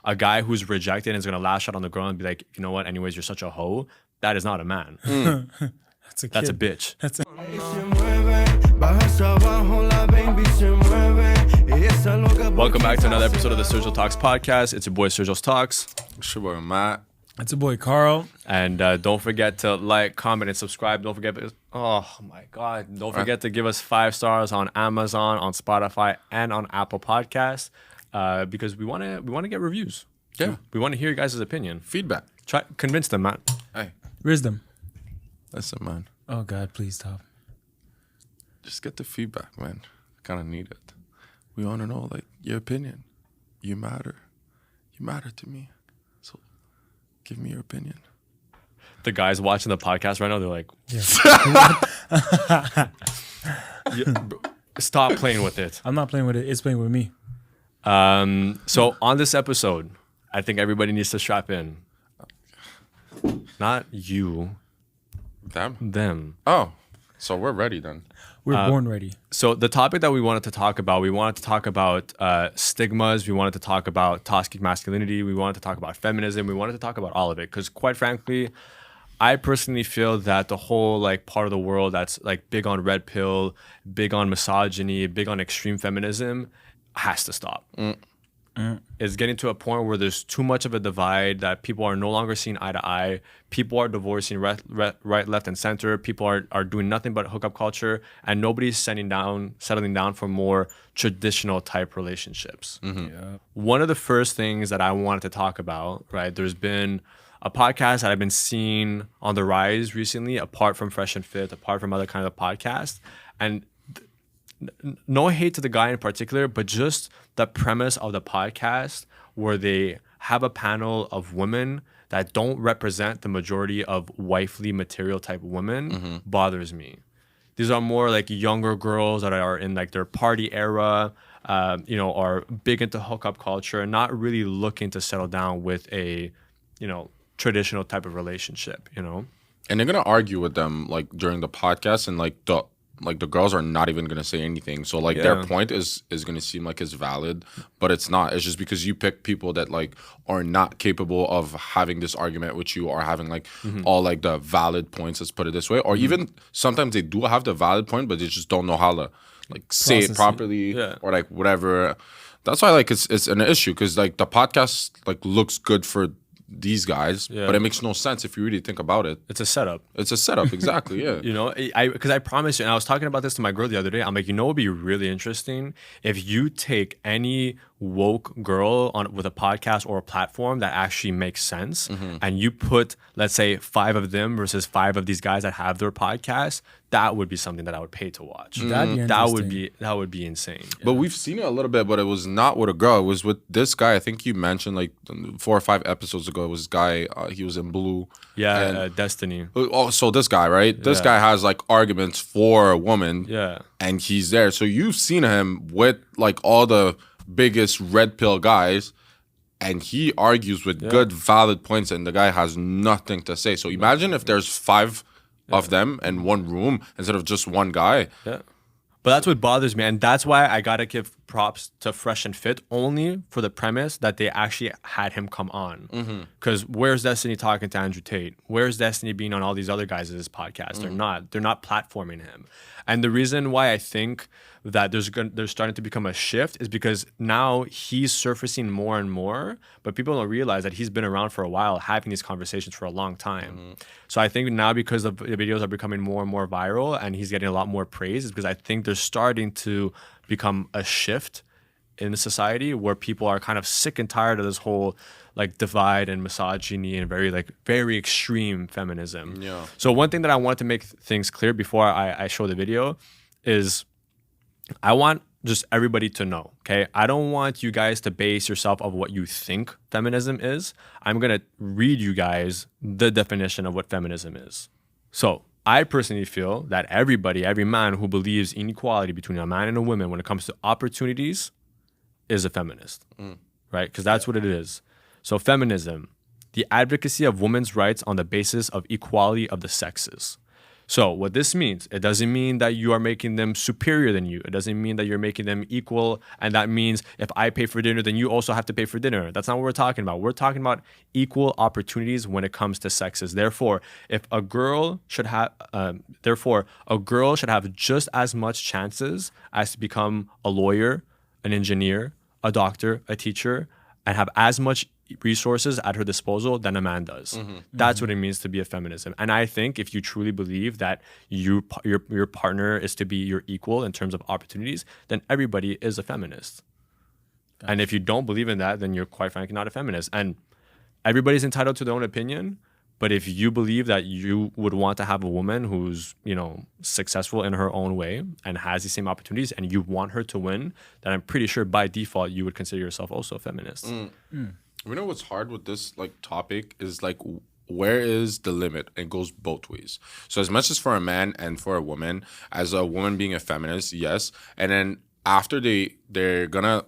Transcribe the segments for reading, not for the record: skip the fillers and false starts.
A guy who's rejected and is gonna lash out on the girl and be like, you know what? Anyways, you're such a hoe. That is not a man. That's a bitch. Welcome back to another episode of the Sergio Talks podcast. It's your boy Sergio's Talks. It's your boy Matt. It's your boy Carl. And don't forget to like, comment, and subscribe. Don't forget, oh my God, don't forget to give us 5 stars on Amazon, on Spotify, and on Apple Podcasts, because we want to get reviews. Yeah, we want to hear your guys' opinion, feedback. Try convince them, Matt. Hey, Wisdom. listen, man. Oh God, please stop. Just get the feedback, man. Kind of need it. We want to know, like, your opinion. You matter. You matter to me. So, give me your opinion. The guys watching the podcast right now, they're like, stop playing with it. I'm not playing with it. It's playing with me. So on this episode, I think everybody needs to strap in. Not you. Them. Oh, so we're ready then. We're born ready. So the topic that we wanted to talk about, stigmas. We wanted to talk about toxic masculinity. We wanted to talk about feminism. We wanted to talk about all of it because, quite frankly, I personally feel that the whole like part of the world that's like big on red pill, big on misogyny, big on extreme feminism has to stop. It's getting to a point where there's too much of a divide that people are no longer seeing eye to eye. People are divorcing right, left, and center. People are doing nothing but hookup culture, and nobody's settling down for more traditional type relationships. One of the first things that I wanted to talk about, right? There's been a podcast that I've been seeing on the rise recently, apart from Fresh and Fit, apart from other kinds of podcasts, and no hate to the guy in particular, but just the premise of the podcast where they have a panel of women that don't represent the majority of wifely material type women bothers me. These are more like younger girls that are in like their party era, are big into hookup culture, not really looking to settle down with a, traditional type of relationship, And they're gonna argue with them like during the podcast, and the girls are not even gonna say anything. So their point is gonna seem like it's valid, but it's not. It's just because you pick people that like are not capable of having this argument with you, or having like all like the valid points. Let's put it this way. Or even sometimes they do have the valid point, but they just don't know how to like say it properly or like whatever. That's why like it's an issue, because like the podcast like looks good for these guys, but it makes no sense if you really think about it. It's a setup. It's a setup, exactly, yeah. Because I promise you, and I was talking about this to my girl the other day, I'm like, it would be really interesting if you take any woke girl with a podcast or a platform that actually makes sense, and you put, let's say, 5 of them versus 5 of these guys that have their podcast. That would be something that I would pay to watch. That would be insane. But we've seen it a little bit, but it was not with a girl. It was with this guy. I think you mentioned like 4 or 5 episodes ago. It was this guy. He was in blue. Yeah, Destiny. Oh, so this guy, right? This guy has like arguments for a woman. Yeah, and he's there. So you've seen him with like all the biggest red pill guys, and he argues with good, valid points, and the guy has nothing to say. So imagine if there's 5 of them in one room instead of just one guy. Yeah. But that's what bothers me, and that's why I gotta give props to Fresh and Fit, only for the premise that they actually had him come on. Because where's Destiny talking to Andrew Tate? Where's Destiny being on all these other guys' podcast? They're not platforming him. And the reason why I think that there's starting to become a shift is because now he's surfacing more and more, but people don't realize that he's been around for a while, having these conversations for a long time. So I think now, because the videos are becoming more and more viral and he's getting a lot more praise, is because I think there's starting to become a shift in the society where people are kind of sick and tired of this whole like divide and misogyny and very extreme feminism. Yeah. So one thing that I wanted to make things clear before I show the video is I want just everybody to know, okay? I don't want you guys to base yourself on what you think feminism is. I'm gonna read you guys the definition of what feminism is. So I personally feel that every man who believes in equality between a man and a woman when it comes to opportunities is a feminist, right? Because that's what it is. So feminism, the advocacy of women's rights on the basis of equality of the sexes. So what this means, it doesn't mean that you are making them superior than you. It doesn't mean that you're making them equal. And that means if I pay for dinner, then you also have to pay for dinner. That's not what we're talking about. We're talking about equal opportunities when it comes to sexes. Therefore, if a girl should have, just as much chances as to become a lawyer, an engineer, a doctor, a teacher, and have as much resources at her disposal than a man does. That's what it means to be a feminism. And I think if you truly believe that your partner is to be your equal in terms of opportunities, then everybody is a feminist. Gotcha. And if you don't believe in that, then you're quite frankly not a feminist. And everybody's entitled to their own opinion. But if you believe that you would want to have a woman who's, successful in her own way and has the same opportunities and you want her to win, then I'm pretty sure by default you would consider yourself also a feminist. You know what's hard with this topic is where is the limit? It goes both ways. So as much as for a man and for a woman, as a woman being a feminist, yes. And then after they're gonna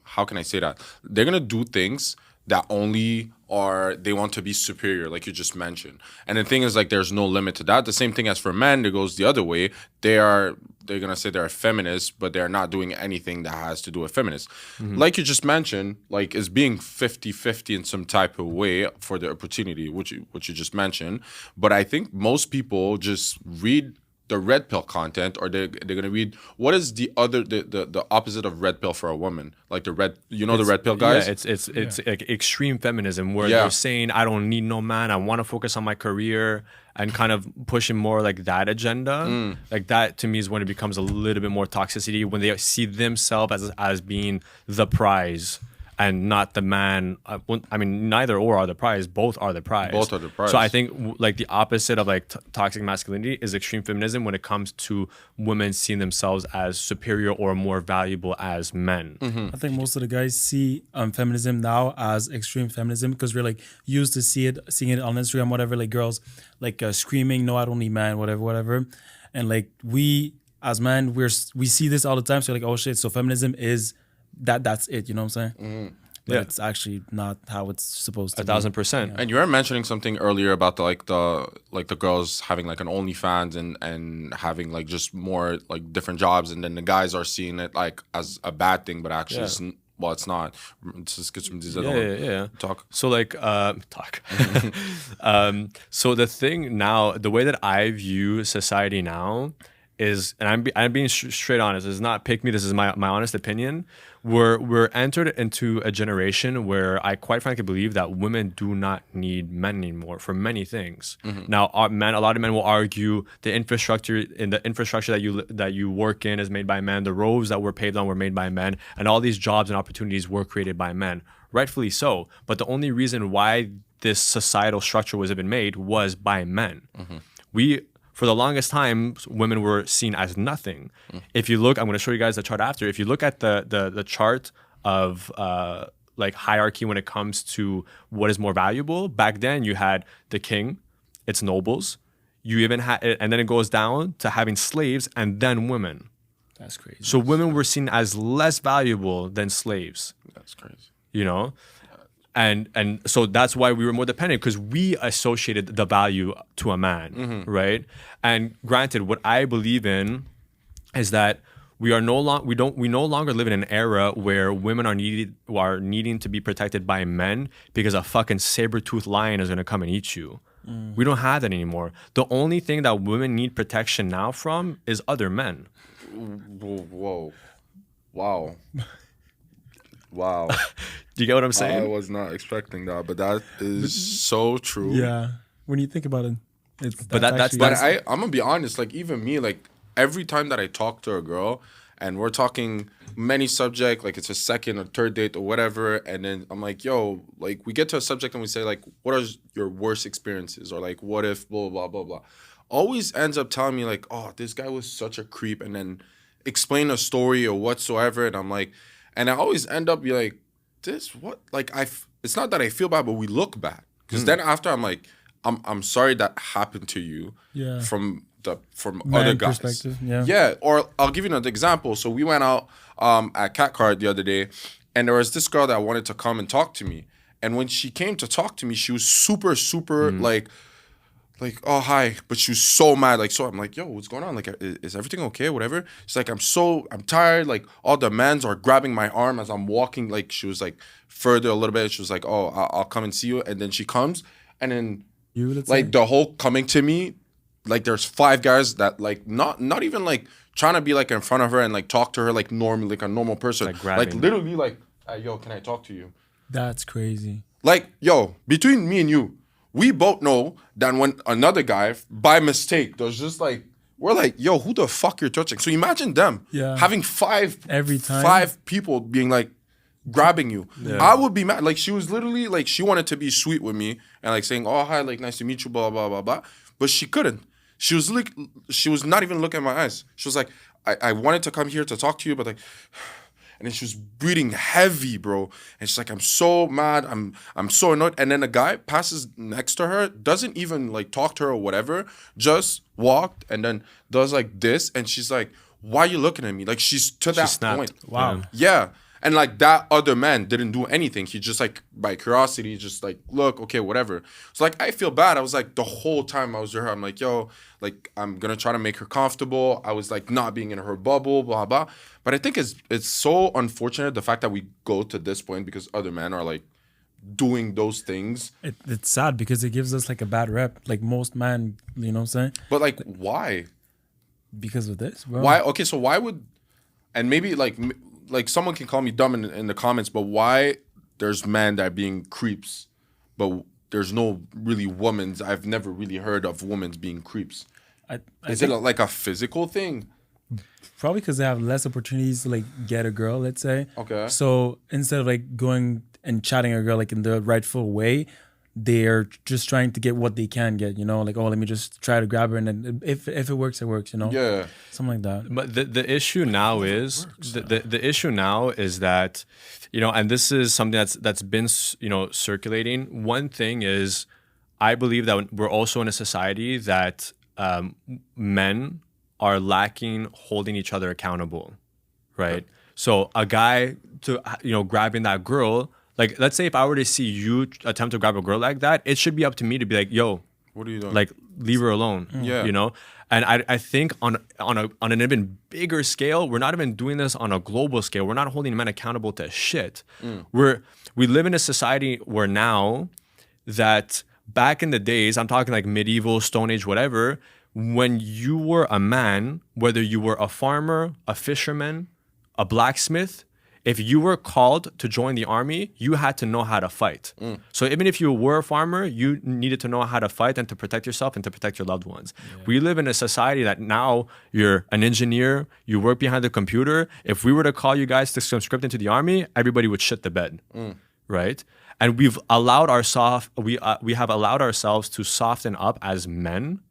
how can I say that? They're gonna do things that only they want to be superior, like you just mentioned. And the thing is, there's no limit to that. The same thing as for men, it goes the other way. They're gonna say they're a feminist, but they're not doing anything that has to do with feminists. Like you just mentioned, is being 50-50 in some type of way for the opportunity, which you just mentioned. But I think most people just read the red pill content, or they're gonna read what is the opposite of red pill for a woman, the red the red pill guys. Yeah, it's like extreme feminism where they're saying I don't need no man, I want to focus on my career, and kind of pushing more that agenda. That to me is when it becomes a little bit more toxicity, when they see themselves as being the prize and not the man. I mean, neither or are the prize. Both are the prize. Both are the prize. So I think the opposite of toxic masculinity is extreme feminism when it comes to women seeing themselves as superior or more valuable as men. I think most of the guys see feminism now as extreme feminism because we're used to seeing it on Instagram, whatever. Girls screaming, "No, I don't need man," whatever. And we as men, we see this all the time. So oh shit, so feminism is. That's it, you know what I'm saying? But it's actually not how it's supposed to be. 1,000%. Yeah. And you were mentioning something earlier about the girls having an OnlyFans and having just more different jobs, and then the guys are seeing it as a bad thing, but actually it's not. It's just get some talk. So talk. So the thing now, the way that I view society now is, and I'm being straight honest. This is not pick me. This is my honest opinion. We're entered into a generation where I quite frankly believe that women do not need men anymore for many things. Now, a lot of men will argue the infrastructure that you work in is made by men. The roads that were paved on were made by men, and all these jobs and opportunities were created by men. Rightfully so. But the only reason why this societal structure was even made was by men. For the longest time, women were seen as nothing. If you look, I'm going to show you guys the chart after. If you look at the chart of hierarchy when it comes to what is more valuable, back then you had the king, its nobles. You even had, and then it goes down to having slaves and then women. That's crazy. So women were seen as less valuable than slaves. That's crazy. And so that's why we were more dependent, because we associated the value to a man, right? And granted, what I believe in is that we no longer live in an era where women are needing to be protected by men because a fucking saber-toothed lion is gonna come and eat you. We don't have that anymore. The only thing that women need protection now from is other men. Whoa. Wow. Wow. Do you get what I'm saying? I was not expecting that, but that is so true. Yeah. When you think about it, But I'm gonna be honest, even me, every time that I talk to a girl and we're talking many subject, it's a second or third date or whatever, and then I'm yo, we get to a subject and we say what are your worst experiences, or what if blah blah blah blah. Always ends up telling me oh, this guy was such a creep, and then explain a story or whatsoever, and I'm and I always end up this what it's not that I feel bad, but we look bad, because then after I'm sorry that happened to you. From other guys. Perspective. Or I'll give you another example. So we went out at Cat Card the other day, and there was this girl that wanted to come and talk to me, and when she came to talk to me, she was super like, oh, hi. But she was so mad. Like, so I'm like, yo, what's going on? Like, is everything okay? Whatever. She's like, I'm tired. Like, all the men are grabbing my arm as I'm walking. Like, she was like further a little bit. She was like, oh, I'll come and see you. And then she comes. And then, like, the whole coming to me, like, there's 5 guys that, like, not even, like, trying to be, like, in front of her and, like, talk to her, like, normally, like a normal person. Like literally, like, yo, can I talk to you? That's crazy. Like, yo, between me and you, we both know that when another guy, by mistake, does just like, we're like, yo, who the fuck you're touching? So imagine them having 5 every time, 5 people being like, grabbing you. Yeah. I would be mad. Like, she was literally like, she wanted to be sweet with me and like saying, oh, hi, like, nice to meet you, blah, blah, blah, blah. But she couldn't. She was like, she was not even looking in my eyes. She was like, I wanted to come here to talk to you, but like, and then she was breathing heavy, bro. And she's like, I'm so mad. I'm so annoyed. And then a guy passes next to her, doesn't even like talk to her or whatever, just walked and then does like this. And she's like, why are you looking at me? Like, she's to that point. Wow. Yeah. And like that other man didn't do anything. He just like, by curiosity, just like, look, okay, whatever. So like, I feel bad. I was like, the whole time I was with her, I'm like, yo, like, I'm gonna try to make her comfortable. I was like not being in her bubble, blah, blah. But I think it's so unfortunate the fact that we go to this point because other men are like doing those things. It's sad because it gives us like a bad rep. Like most men, you know what I'm saying? But like, why? Because of this, bro. Why? Okay, so why would, and maybe like someone can call me dumb in the comments, but why there's men that are being creeps, but there's no really women's. I've never really heard of women's being creeps. Is it like a physical thing? Probably because they have less opportunities to like get a girl, let's say. Okay. So instead of like going and chatting a girl like in the rightful way, they're just trying to get what they can get, you know, like, oh, let me just try to grab her, and then if it works, it works, you know. Yeah. Something like that. But the issue now is the issue now is that, you know, and this is something that's been, you know, circulating. One thing is, I believe that we're also in a society that men are lacking holding each other accountable, right? Yeah. So a guy to, you know, grabbing that girl. Like, let's say if I were to see you attempt to grab a girl like that, it should be up to me to be like, yo, what are you doing? Like, leave her alone. Yeah. You know? And I think on an even bigger scale, we're not even doing this on a global scale. We're not holding men accountable to shit. We live in a society where now that back in the days, I'm talking like medieval, Stone Age, whatever, when you were a man, whether you were a farmer, a fisherman, a blacksmith, if you were called to join the army, you had to know how to fight. So even if you were a farmer, you needed to know how to fight and to protect yourself and to protect your loved ones. Yeah. We live in a society that now you're an engineer, you work behind the computer. If we were to call you guys to conscript into the army, everybody would shit the bed, right? And we have allowed ourselves to soften up as men.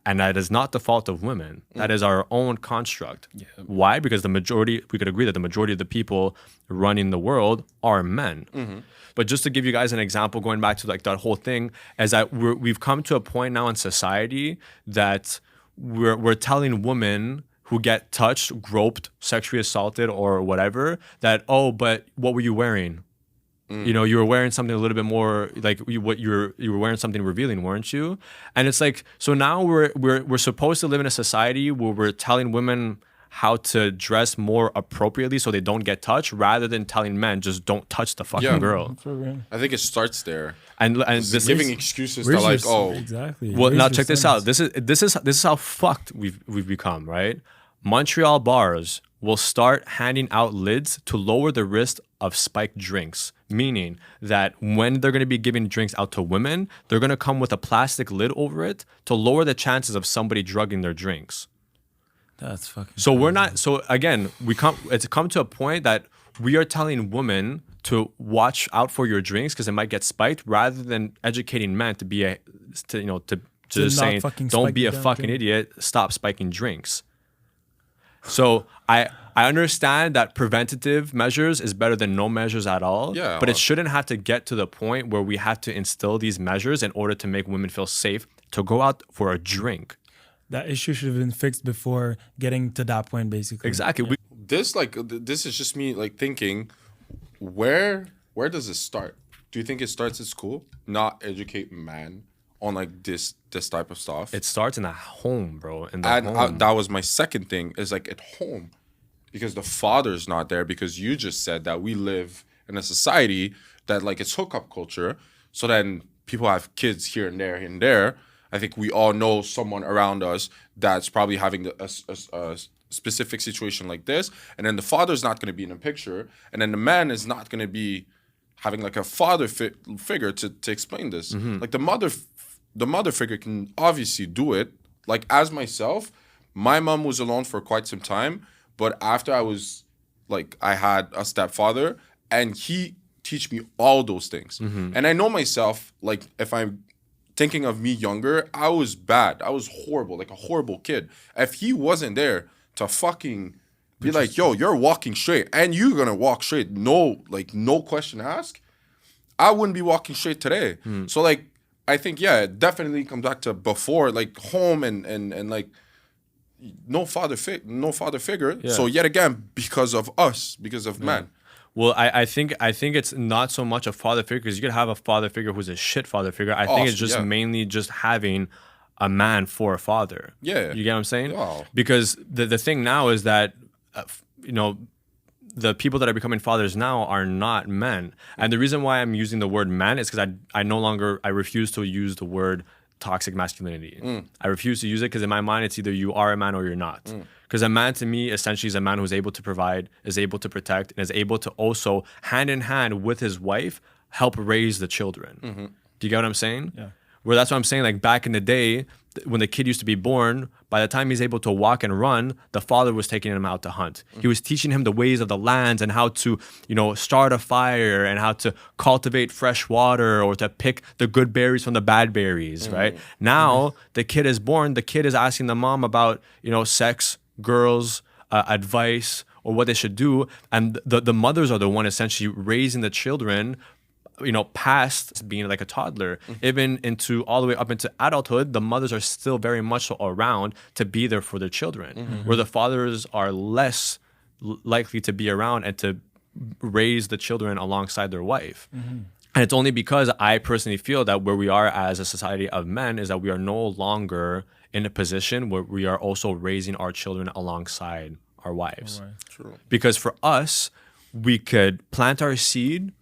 And that is not the fault of women. That is our own construct. Yeah. Why? Because we could agree that the majority of the people running the world are men. Mm-hmm. But just to give you guys an example, going back to like that whole thing, is that we've come to a point now in society that we're telling women who get touched, groped, sexually assaulted, or whatever, that, oh, but what were you wearing? You know, you were wearing something a little bit more like you were wearing something revealing, weren't you? And it's like, so now we're supposed to live in a society where we're telling women how to dress more appropriately so they don't get touched, rather than telling men just don't touch the fucking girl. I think it starts there. And this giving excuses to like, oh, exactly. Well, now check this out. This is how fucked we've become, right? Montreal bars will start handing out lids to lower the risk of spiked drinks, meaning that when they're going to be giving drinks out to women, they're going to come with a plastic lid over it to lower the chances of somebody drugging their drinks. That's fucking so crazy. We're not, so again, it's come to a point that we are telling women to watch out for your drinks because it might get spiked, rather than educating men to be just saying, don't be a fucking idiot, stop spiking drinks. So I understand that preventative measures is better than no measures at all, but it shouldn't have to get to the point where we have to instill these measures in order to make women feel safe to go out for a drink. That issue should have been fixed before getting to that point, basically. Exactly. Yeah. This is just me like thinking, where does it start? Do you think it starts at school? Not educate men on like this type of stuff. It starts in the home, bro. In the And home. that was my second thing, is like at home, because the father's not there, because you just said that we live in a society that like it's hookup culture. So then people have kids here and there. I think we all know someone around us that's probably having a specific situation like this, and then the father's not going to be in the picture, and then the man is not going to be having like a father figure to explain this. Like the mother figure can obviously do it. Like as myself, my mom was alone for quite some time, but after I had a stepfather, and he teach me all those things. And I know myself, like if I'm thinking of me younger, I was bad. I was horrible, like a horrible kid. If he wasn't there to fucking be like, yo, you're walking straight and you're gonna walk straight, no question asked, I wouldn't be walking straight today. So like I think, yeah, it definitely comes back to before, like home and like no father figure. Yeah. So yet again, because of us, because of men. Well, I think it's not so much a father figure, because you could have a father figure who's a shit father figure. I think it's just mainly just having a man for a father. Yeah. You get what I'm saying? Wow. Because the thing now is that, the people that are becoming fathers now are not men. And the reason why I'm using the word man is because I refuse to use the word toxic masculinity. I refuse to use it because in my mind, it's either you are a man or you're not. Because a man to me essentially is a man who's able to provide, is able to protect, and is able to also hand in hand with his wife help raise the children. Do you get what I'm saying? Yeah. Where that's what I'm saying, like back in the day, when the kid used to be born, by the time he's able to walk and run, the father was taking him out to hunt. He was teaching him the ways of the lands and how to, start a fire and how to cultivate fresh water or to pick the good berries from the bad berries, right? Now, the kid is born, the kid is asking the mom about, sex, girls, advice, or what they should do. And the mothers are the one essentially raising the children, past being like a toddler, even all the way up into adulthood. The mothers are still very much so around to be there for their children, where the fathers are less likely to be around and to raise the children alongside their wife. And it's only because I personally feel that where we are as a society of men is that we are no longer in a position where we are also raising our children alongside our wives. Right. True. Because for us, we could plant our seed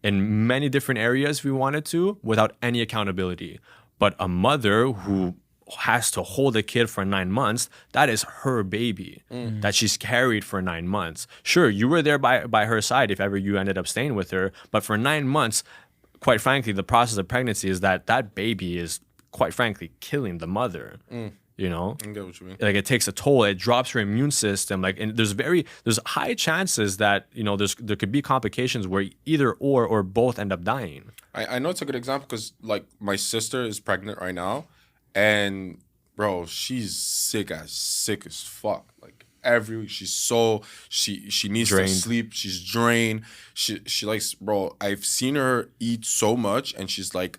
in many different areas if we wanted to without any accountability. But a mother who has to hold a kid for 9 months, that is her baby that she's carried for 9 months. Sure, you were there by her side if ever you ended up staying with her, but for 9 months, quite frankly, the process of pregnancy is that baby is, quite frankly, killing the mother. I get what you mean. Like it takes a toll. It drops her immune system. Like, and there's high chances that there could be complications where either or both end up dying. I know it's a good example because like my sister is pregnant right now, and bro, she's sick as fuck. Like every week, she needs Drained. to sleep. She's drained. She likes, bro. I've seen her eat so much, and she's like,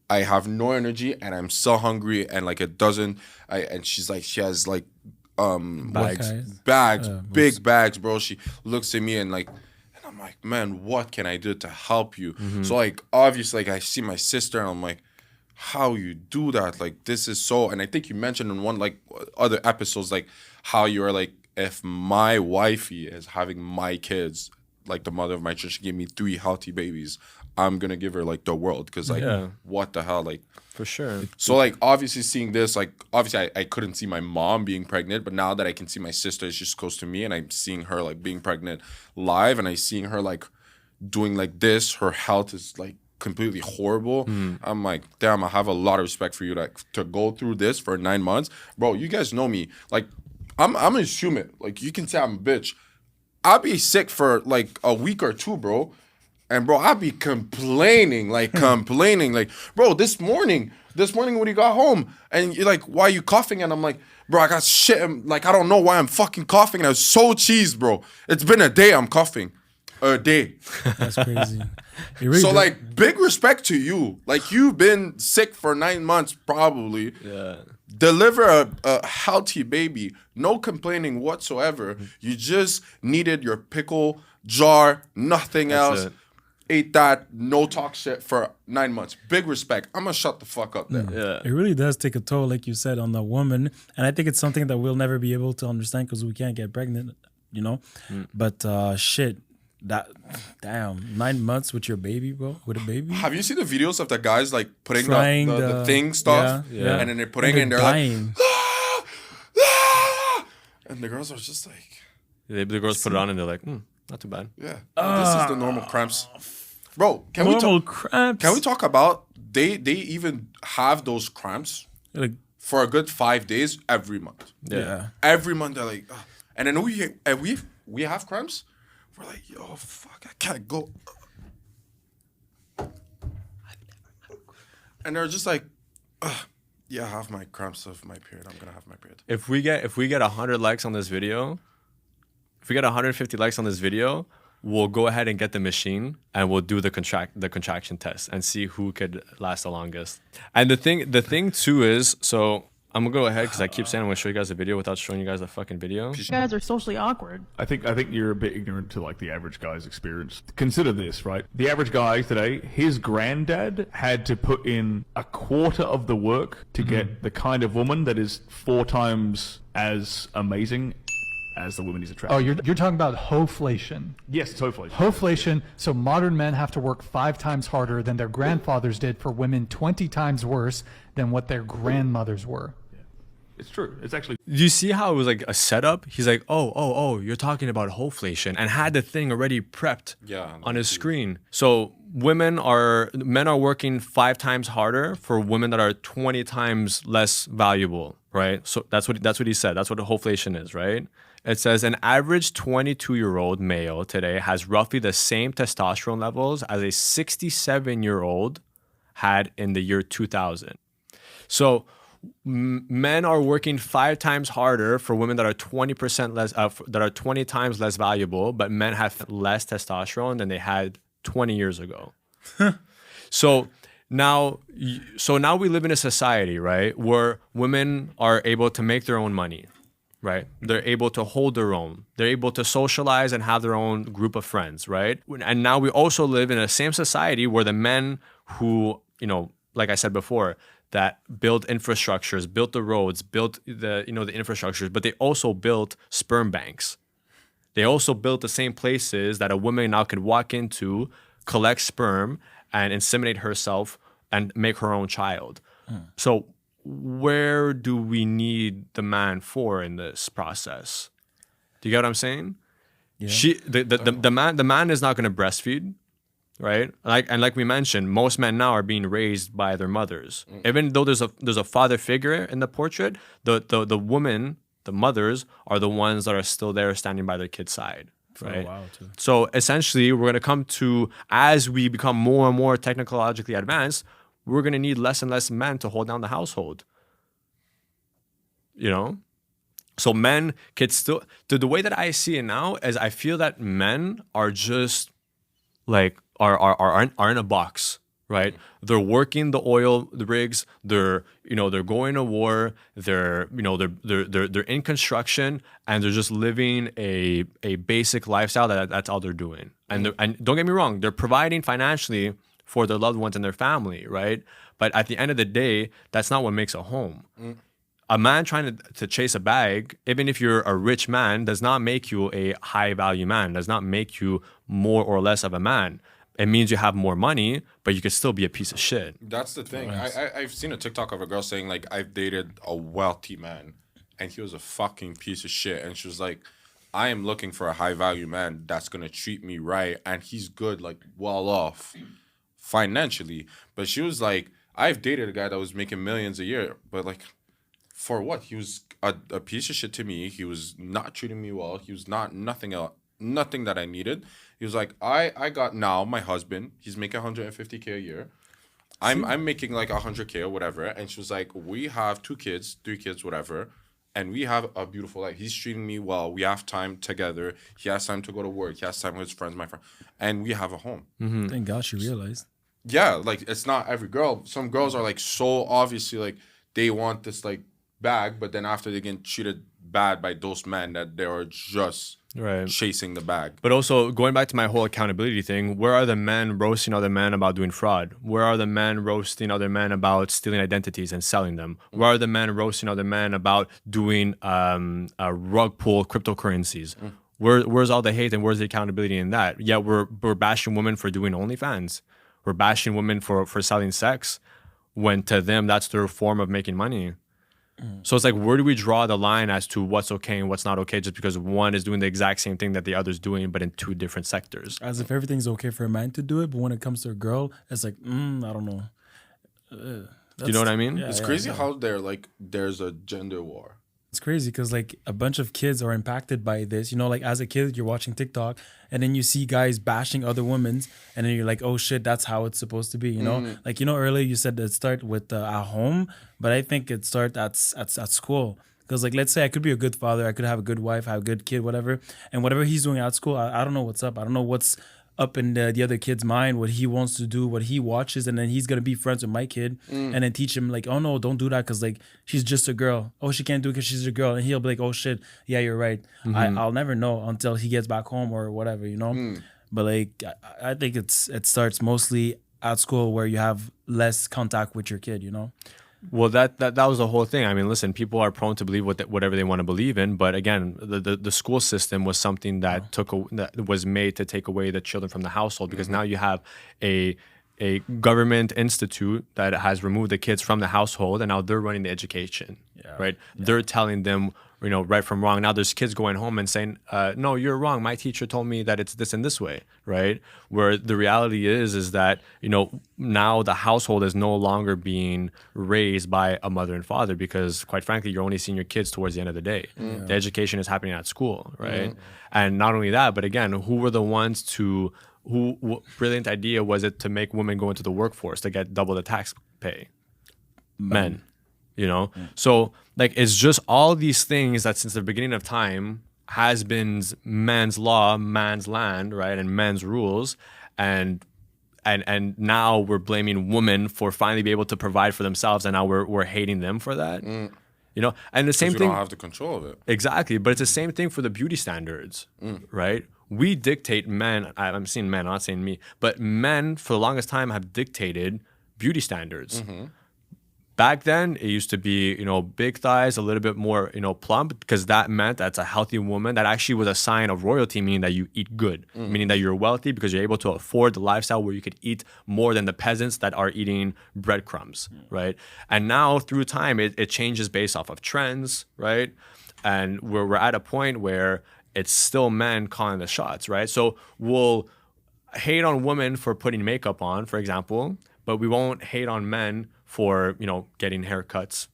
I have no energy and I'm so hungry, and like it doesn't. And she's like, she has like bags, big bags, bro. She looks at me and I'm like, man, what can I do to help you? So like obviously, like I see my sister and I'm like, how you do that? Like this is so. And I think you mentioned in one like other episodes like how you are like, if my wifey is having my kids, like the mother of my church, she gave me 3 healthy babies, I'm gonna give her like the world, because like what the hell, like For sure. so like obviously seeing this, like obviously I couldn't see my mom being pregnant, but now that I can see my sister is just close to me and I'm seeing her like being pregnant live, and I seeing her like doing like this, her health is like completely horrible. I'm like, damn, I have a lot of respect for you to go through this for 9 months. Bro, you guys know me. Like I'm a human. Like you can say I'm a bitch. I'll be sick for like a week or 2, bro. And bro, I'll be complaining, like, bro, this morning when you got home, and you're like, why are you coughing? And I'm like, bro, I got shit. Like, I don't know why I'm fucking coughing. And I was so cheesed, bro. It's been a day I'm coughing. A day. That's crazy. Really So, good. like, big respect to you. Like, you've been sick for 9 months, probably. Yeah. Deliver a healthy baby. No complaining whatsoever. You just needed your pickle jar, nothing else. It. ate that no talk shit for 9 months. Big respect. I'm gonna shut the fuck up there. Yeah. It really does take a toll, like you said, on the woman. And I think it's something that we'll never be able to understand because we can't get pregnant, you know? But shit, that, damn, 9 months with your baby, bro, with a baby? Have you seen the videos of the guys like putting Trying the thing stuff? Yeah. And then they're putting And it and they're dying. like, ah, ah! And the girls are just like, The girls put it on and they're like, not too bad. yeah, this is the normal cramps. Bro, can Normal we cramps. can we talk about they even have those cramps Like, for a good 5 days every month. yeah. Every month they're like, ugh. And then we have cramps. We're like, yo, fuck, I can't go. And they're just like, ugh, yeah, I have my cramps of my period. I'm gonna have my period. If we get 100 likes on this video, if we get 150 likes on this video, we'll go ahead and get the machine and we'll do the contraction test and see who could last the longest. And the thing too is, so I'm gonna go ahead because I keep saying I'm gonna show you guys a video without showing you guys a fucking video. You guys are socially awkward. I think you're a bit ignorant to like the average guy's experience. Consider this, right? The average guy today, his granddad had to put in a quarter of the work to get the kind of woman that is 4 times as amazing as the woman he's attracted. Oh, you're talking about hoflation. Yes, it's hopefully. Hoflation. So modern men have to work 5 times harder than their grandfathers did for women 20 times worse than what their grandmothers were. It's true. It's actually. Do you see how it was like a setup? He's like, oh, you're talking about hoflation, and had the thing already prepped on his screen. So men are working 5 times harder for women that are 20 times less valuable, right? So that's what he said. That's what hoflation is, right? It says an average 22-year-old male today has roughly the same testosterone levels as a 67-year-old had in the year 2000. So men are working 5 times harder for women that are 20% less, that are 20 times less valuable, but men have less testosterone than they had 20 years ago. So now we live in a society, right, where women are able to make their own money, right? They're able to hold their own. They're able to socialize and have their own group of friends, right? And now we also live in the same society where the men who, like I said before, that built infrastructures, built the roads, built the infrastructures, but they also built sperm banks. They also built the same places that a woman now could walk into, collect sperm, and inseminate herself and make her own child. So where do we need the man for in this process? Do you get what I'm saying? Yeah. The man is not going to breastfeed. Right, like we mentioned, most men now are being raised by their mothers. Even though there's a father figure in the portrait, the women, the mothers, are the ones that are still there standing by their kid's side. Right. Too. So essentially, we're gonna come to, as we become more and more technologically advanced, we're gonna need less and less men to hold down the household. So men could still. The way that I see it now is, I feel that men are just like. Are in a box, right? They're working the oil rigs. They're going to war. They're in construction, and they're just living a basic lifestyle. That's all they're doing. And don't get me wrong, they're providing financially for their loved ones and their family, right? But at the end of the day, that's not what makes a home. A man trying to chase a bag, even if you're a rich man, does not make you a high value man. Does not make you more or less of a man. It means you have more money, but you could still be a piece of shit. That's the thing. I've seen a TikTok of a girl saying, like, I've dated a wealthy man, and he was a fucking piece of shit. And she was like, I am looking for a high-value man that's going to treat me right, and he's good, like, well off financially. But she was like, I've dated a guy that was making millions a year, but, like, for what? He was a piece of shit to me. He was not treating me well. He was nothing else. Nothing that I needed. He was like, I got now my husband. He's making $150K a year. I'm making like $100K or whatever. And she was like, we have 2 kids, 3 kids, whatever, and we have a beautiful life. He's treating me well. We have time together. He has time to go to work. He has time with his friends, my friend, and we have a home. Thank God she realized. Yeah, like, it's not every girl. Some girls are like so obviously like they want this like bag, but then after they get treated bad by those men that they are just Right. chasing the bag. But also going back to my whole accountability thing, where are the men roasting other men about doing fraud? Where are the men roasting other men about stealing identities and selling them? Where are the men roasting other men about doing rug pull cryptocurrencies? Where's all the hate and where's the accountability in that? Yet we're bashing women for doing OnlyFans. We're bashing women for selling sex when to them that's their form of making money. So it's like, where do we draw the line as to what's okay and what's not okay just because one is doing the exact same thing that the other's doing, but in two different sectors? As if everything's okay for a man to do it, but when it comes to a girl, it's like, I don't know. You know what I mean? Yeah, It's crazy how there's a gender war. It's crazy because like a bunch of kids are impacted by this. You know, like as a kid, you're watching TikTok and then you see guys bashing other women, and then you're like, oh shit, that's how it's supposed to be. You know, like earlier you said it start with at home, but I think it start at school. Because like let's say I could be a good father, I could have a good wife, have a good kid, whatever, and whatever he's doing at school, I don't know what's up. I don't know what's up in the other kid's mind, what he wants to do, what he watches, and then he's gonna be friends with my kid and then teach him like, oh no, don't do that because like she's just a girl. Oh, she can't do it because she's a girl, and he'll be like, oh shit, yeah, you're right. I'll never know until he gets back home or whatever, you know. But like I think it starts mostly at school where you have less contact with your kid, you know. Well, that was the whole thing. I mean, listen, people are prone to believe whatever they want to believe in, but again, the school system was something that that was made to take away the children from the household, because now you have a government institute that has removed the kids from the household, and now they're running the education, right? Yeah. They're telling them, right from wrong. Now there's kids going home and saying, no, you're wrong. My teacher told me that it's this and this way, right? Where the reality is that, now the household is no longer being raised by a mother and father, because quite frankly, you're only seeing your kids towards the end of the day. The education is happening at school, right? And not only that, but again, who were the ones what brilliant idea was it to make women go into the workforce to get double the tax pay? Men. So like it's just all these things that since the beginning of time has been man's law, man's land, right, and men's rules, and now we're blaming women for finally be able to provide for themselves, and now we're hating them for that. And the same thing, don't have the control of it. Exactly, but it's the same thing for the beauty standards, right? We dictate men. I'm saying men, I'm not saying me, but men for the longest time have dictated beauty standards. Back then, it used to be, big thighs, a little bit more, plump, because that meant that's a healthy woman. That actually was a sign of royalty, meaning that you eat good, meaning that you're wealthy because you're able to afford the lifestyle where you could eat more than the peasants that are eating breadcrumbs, right? And now through time, it changes based off of trends, right? And we're at a point where it's still men calling the shots, right? So we'll hate on women for putting makeup on, for example, but we won't hate on men for, getting haircuts,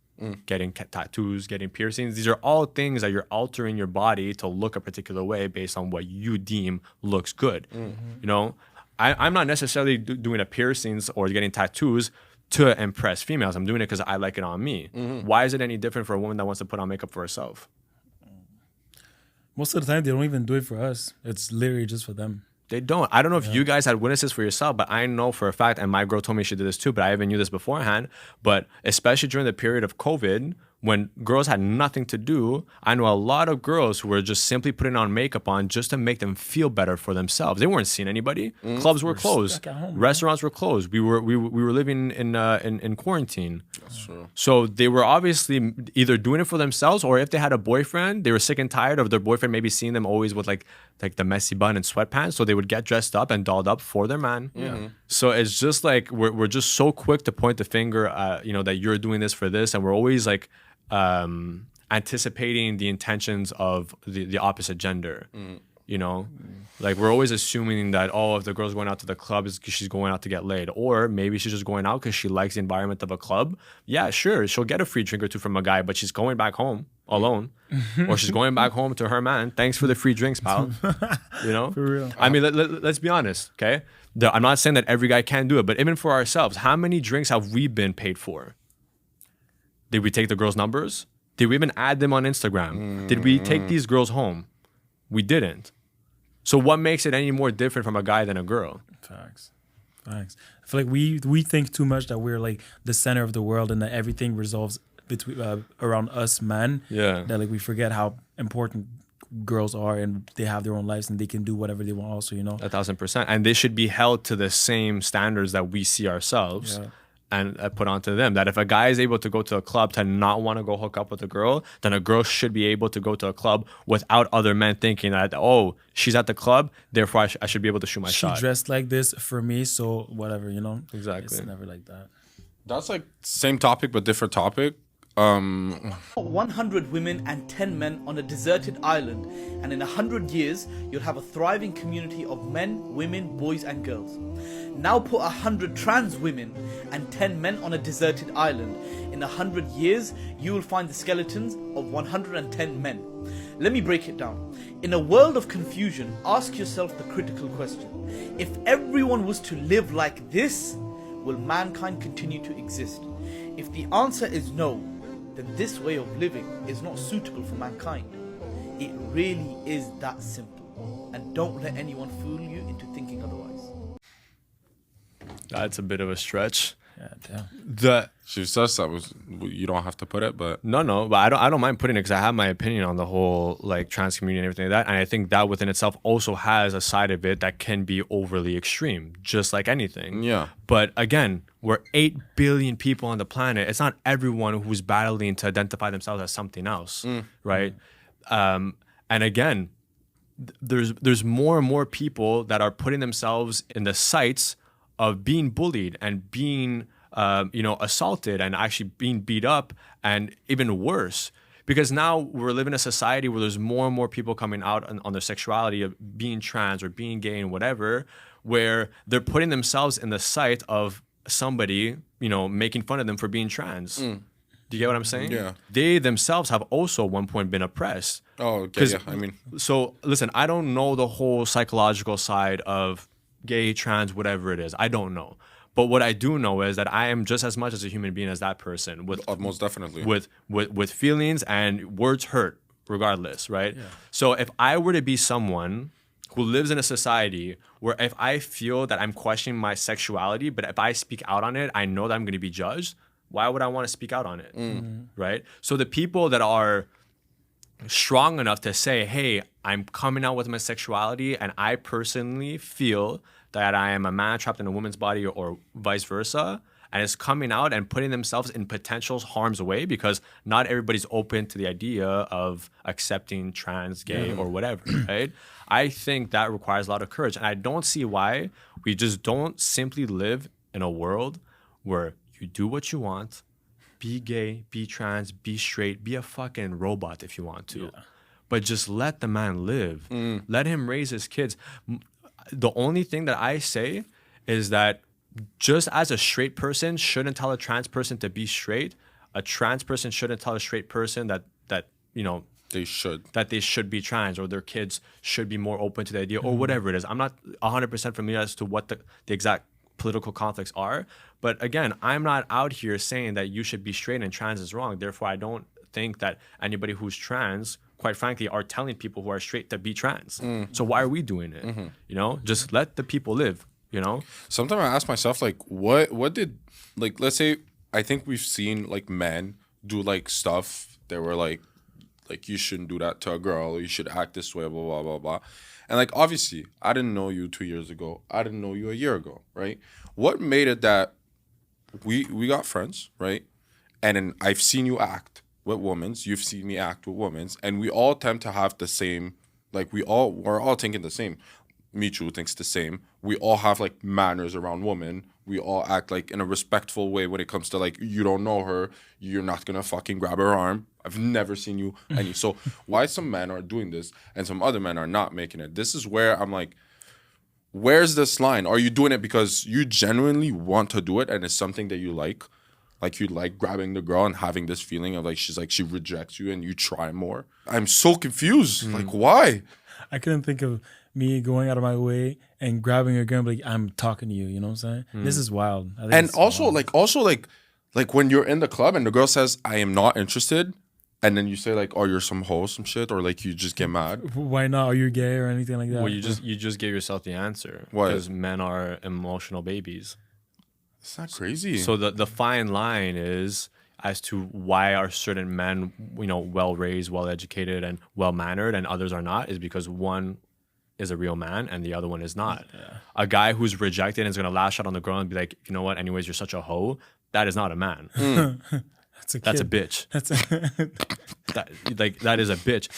getting tattoos, getting piercings. These are all things that you're altering your body to look a particular way based on what you deem looks good. I'm not necessarily doing a piercings or getting tattoos to impress females. I'm doing it because I like it on me. Why is it any different for a woman that wants to put on makeup for herself? Most of the time, they don't even do it for us. It's literally just for them. They don't. I don't know if you guys had witnesses for yourself, but I know for a fact, and my girl told me she did this too, but I even knew this beforehand, but especially during the period of COVID, when girls had nothing to do, I know a lot of girls who were just simply putting on makeup on just to make them feel better for themselves. They weren't seeing anybody. Clubs were closed. Restaurants were closed. We were living in quarantine. That's true. So they were obviously either doing it for themselves, or if they had a boyfriend, they were sick and tired of their boyfriend maybe seeing them always with like the messy bun and sweatpants. So they would get dressed up and dolled up for their man. So it's just like we're just so quick to point the finger, that you're doing this for this, and we're always like anticipating the intentions of the opposite gender. Like we're always assuming that, if the girl's going out to the club, it's because she's going out to get laid, or maybe she's just going out because she likes the environment of a club. Yeah, sure, she'll get a free drink or two from a guy, but she's going back home alone, or she's going back home to her man. Thanks for the free drinks, pal. For real. I mean, let's be honest, okay? I'm not saying that every guy can do it, but even for ourselves, how many drinks have we been paid for? Did we take the girls' numbers? Did we even add them on Instagram? Did we take these girls home? We didn't. So what makes it any more different from a guy than a girl? Facts. I feel like we think too much that we're like the center of the world and that everything revolves between around us men. Yeah. That like we forget how important girls are, and they have their own lives and they can do whatever they want also, 1,000%. And they should be held to the same standards that we see ourselves. Yeah. And put onto them that if a guy is able to go to a club to not want to go hook up with a girl, then a girl should be able to go to a club without other men thinking that, oh, she's at the club, therefore I should be able to shoot my shot. She dressed like this for me, so whatever, Exactly. It's never like that. That's like same topic but different topic. 100 women and 10 men on a deserted island, and in 100 years you'll have a thriving community of men, women, boys and girls. Now put 100 trans women and 10 men on a deserted island. In 100 years you will find the skeletons of 110 men. Let me break it down. In a world of confusion, ask yourself the critical question: if everyone was to live like this, will mankind continue to exist? If the answer is no, then this way of living is not suitable for mankind. It really is that simple. And don't let anyone fool you into thinking otherwise. That's a bit of a stretch. Yeah. She says that you don't have to put it, but No, but I don't mind putting it because I have my opinion on the whole like trans community and everything like that, and I think that within itself also has a side of it that can be overly extreme, just like anything. Yeah. But again, we're 8 billion people on the planet. It's not everyone who's battling to identify themselves as something else, right? And again, there's more and more people that are putting themselves in the sights of being bullied and being assaulted and actually being beat up, and even worse, because now we're living in a society where there's more and more people coming out on their sexuality of being trans or being gay and whatever, where they're putting themselves in the sight of somebody making fun of them for being trans. Do you get what I'm saying? Yeah. They themselves have also at one point been oppressed. oh, okay, yeah. I mean, So listen, I don't know the whole psychological side of gay, trans, whatever it is. I don't know. But what I do know is that I am just as much as a human being as that person with most definitely. with feelings, and words hurt regardless, right? Yeah. So if I were to be someone who lives in a society where if I feel that I'm questioning my sexuality, but if I speak out on it, I know that I'm going to be judged, why would I want to speak out on it? Right? So the people that are strong enough to say, hey, I'm coming out with my sexuality and I personally feel that I am a man trapped in a woman's body or vice versa, and is coming out and putting themselves in potential harm's way, because not everybody's open to the idea of accepting trans, gay, or whatever, right? I think that requires a lot of courage, and I don't see why we just don't simply live in a world where you do what you want, be gay, be trans, be straight, be a fucking robot if you want to. Yeah. But just let the man live. Let him raise his kids. The only thing that I say is that just as a straight person shouldn't tell a trans person to be straight, a trans person shouldn't tell a straight person that they should be trans, or their kids should be more open to the idea, or whatever it is. I'm not 100% familiar as to what the exact political conflicts are, but again, I'm not out here saying that you should be straight and trans is wrong. Therefore, I don't think that anybody who's trans, quite frankly, are telling people who are straight to be trans. So why are we doing it? Just let the people live. Sometimes I ask myself, like, what did, like, let's say, I think we've seen like men do like stuff that were like you shouldn't do that to a girl, you should act this way, blah blah blah blah. And like, obviously, I didn't know you 2 years ago, I didn't know you a year ago, right? What made it that we got friends, right? And then I've seen you act with women, you've seen me act with women, and we all tend to have the same, like we're all thinking the same. Michu thinks the same. We all have like manners around women. We all act like in a respectful way when it comes to like, you don't know her, you're not gonna fucking grab her arm. I've never seen you any. So why some men are doing this and some other men are not making it? This is where I'm like, where's this line? Are you doing it because you genuinely want to do it and it's something that you like? Like you like grabbing the girl and having this feeling of like she rejects you and you try more. I'm so confused. Like, why? I couldn't think of me going out of my way and grabbing a girl and be like, I'm talking to you, you know what I'm saying? This is wild. I think And it's also wild. like when you're in the club and the girl says, I am not interested, and then you say like, oh, you're some hoe, some shit, or like you just get mad. Why not? Are you gay or anything like that? Well, you just gave yourself the answer. Why? Because men are emotional babies. It's not crazy. So the fine line is, as to why are certain men, well raised, well educated, and well mannered, and others are not, is because one is a real man and the other one is not. A guy who's rejected and is gonna lash out on the girl and be like, you know what? Anyways, you're such a hoe. That is not a man. That's a bitch. That is a bitch.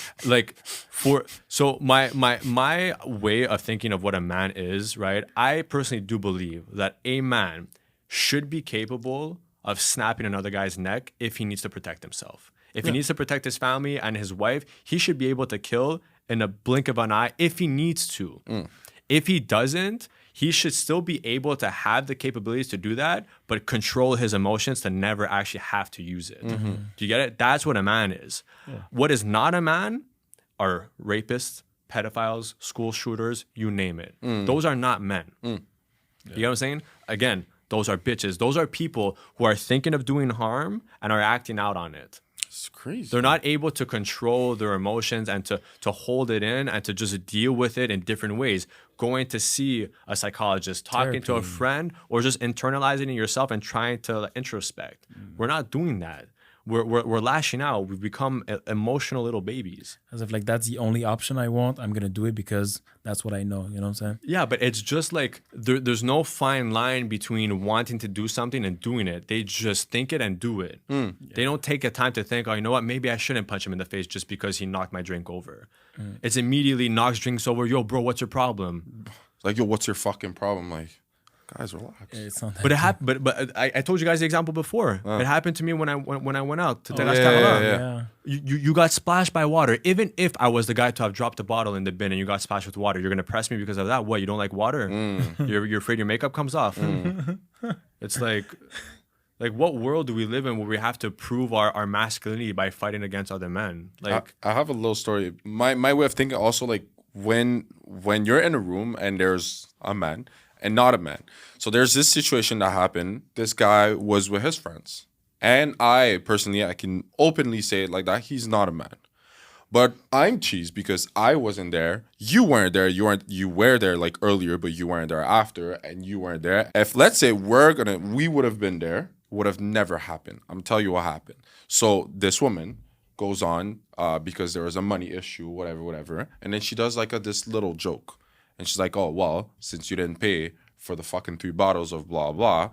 So my way of thinking of what a man is, right? I personally do believe that a man should be capable of snapping another guy's neck if he needs to protect himself. If he needs to protect his family and his wife, he should be able to kill in a blink of an eye if he needs to. If he doesn't, he should still be able to have the capabilities to do that, but control his emotions to never actually have to use it. Do you get it? That's what a man is. What is not a man are rapists, pedophiles, school shooters, you name it. Those are not men. You know what I'm saying? Again, those are bitches. Those are people who are thinking of doing harm and are acting out on it. It's crazy. They're not able to control their emotions and to hold it in and to just deal with it in different ways. Going to see a psychologist, talking to a friend, or just internalizing it yourself and trying to introspect. We're not doing that. We're lashing out. We've become emotional little babies. As if that's the only option I want. I'm gonna do it because that's what I know. You know what I'm saying? Yeah, but it's just there's no fine line between wanting to do something and doing it. They just think it and do it. They don't take the time to think, oh, you know what? Maybe I shouldn't punch him in the face just because he knocked my drink over. It's immediately knocks drinks over. Yo, bro, what's your problem? Yo, what's your fucking problem? Guys, relax. It's not that But it happened. But I told you guys the example before. It happened to me when I went out to Terras yeah. You got splashed by water. Even if I was the guy to have dropped the bottle in the bin and you got splashed with water, you're gonna press me because of that. What? You don't like water? You're afraid your makeup comes off. It's like what world do we live in where we have to prove our masculinity by fighting against other men? I have a little story. My way of thinking also, when you're in a room and there's a man and not a man. So there's this situation that happened. This guy was with his friends. And I can openly say it like that. He's not a man. But I'm cheesed because I wasn't there. You weren't there. You were there earlier, but you weren't there after, and you weren't there. If let's say we would have been there, would have never happened. I'm telling you what happened. So this woman goes on because there was a money issue, whatever. And then she does this little joke. And she's like, oh, well, since you didn't pay for the fucking 3 bottles of blah, blah,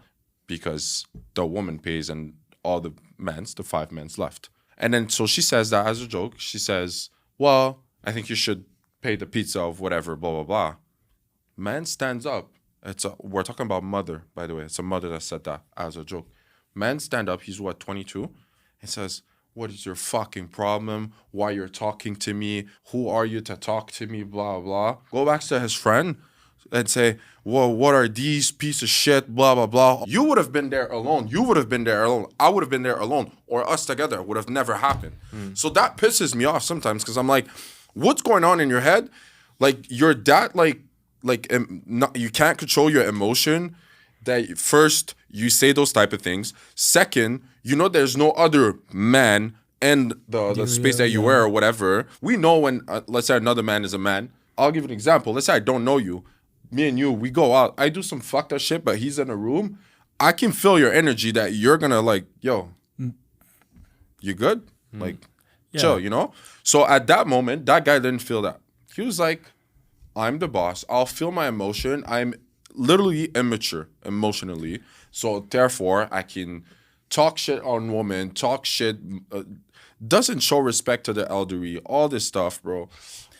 because the woman pays and all the 5 men's left. And then so she says that as a joke. She says, well, I think you should pay the pizza of whatever, blah, blah, blah. Man stands up. We're talking about mother, by the way. It's a mother that said that as a joke. Man stand up. He's 22? And says, what is your fucking problem? Why you're talking to me? Who are you to talk to me? Blah, blah. Go back to his friend and say, well, what are these piece of shit? Blah, blah, blah. You would have been there alone. You would have been there alone. I would have been there alone. Or us together would have never happened. So that pisses me off sometimes because I'm like, what's going on in your head? You're that, you can't control your emotion. That first, you say those type of things. Second, there's no other man in the space that you wear or whatever. We know when, let's say another man is a man. I'll give you an example. Let's say I don't know you. Me and you, we go out. I do some fucked up shit, but he's in a room. I can feel your energy that you're going to yo, you good? Chill, So at that moment, that guy didn't feel that. He was like, I'm the boss. I'll feel my emotion. I'm literally immature emotionally. So therefore, I can talk shit on women, talk shit, doesn't show respect to the elderly, all this stuff, bro.